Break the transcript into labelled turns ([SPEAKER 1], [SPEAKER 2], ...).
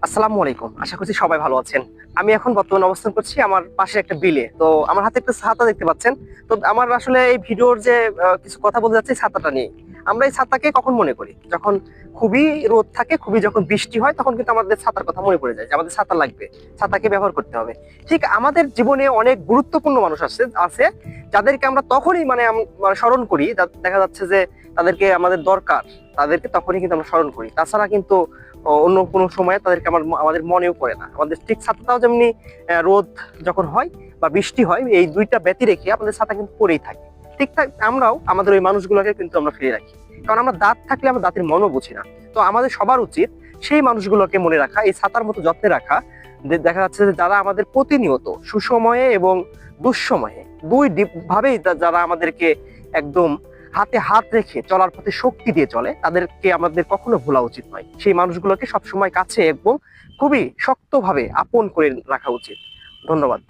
[SPEAKER 1] আসসালামু আলাইকুম। আশা করছি সবাই ভালো আছেন। আমি এখন বর্তমানে অবস্থান করছি আমার পাশে একটা বিলে। তো আমার হাতে একটা ছাতা দেখতে পাচ্ছেন। তো আমার আসলে এই ভিডিওর যে কিছু কথা বলতে যাচ্ছি ছাতাটা নিয়ে। আমরা এই ছাতাকে কখন মনে করি? যখন খুবই রোদ থাকে, খুবই যখন বৃষ্টি হয় তখন কিন্তু আমাদের ছাতার কথা মনে পড়ে যায় যে আমাদের ছাতা লাগবে। ছাতাকে ব্যবহার করতে হবে। ঠিক আমাদের জীবনে অনেক গুরুত্বপূর্ণ মানুষ আছে যাদেরকে আমরা তখনই মানে স্মরণ করি। দেখা যাচ্ছে যে তাদেরকে আমাদের দরকার। তাদেরকে তখনই কিন্তু আমরা স্মরণ করি। তাছাড়া কিন্তু অন্য কোনো সময় তাদেরকে আমাদের মনেও পড়ে না। আমাদের ঠিক ছাতাটাও যেমনি রোদ যখন হয় বা বৃষ্টি হয়, এই দুইটা ব্যতি রেখে আমাদের ছাতা কিন্তু পড়েই থাকে। ঠিকঠাক আমরাও আমাদের ওই মানুষগুলোকে কিন্তু আমরা ফিরে রাখি, কারণ আমরা দাঁত থাকলে আমরা দাঁতের মনও বুঝি না। তো আমাদের সবার উচিত সেই মানুষগুলোকে মনে রাখা, এই ছাতার মতো যত্নে রাখা। দেখা যাচ্ছে যে যারা আমাদের প্রতিনিয়ত সুসময়ে এবং দুঃসময়ে ভাবেই যারা আমাদেরকে একদম হাতে হাত রেখে চলার পথে শক্তি দিয়ে চলে, তাদেরকে আমাদের কখনো ভোলা উচিত নয়। সেই মানুষগুলোকে সবসময় কাছে এবং খুবই শক্তভাবে আপন করে রাখা উচিত। ধন্যবাদ।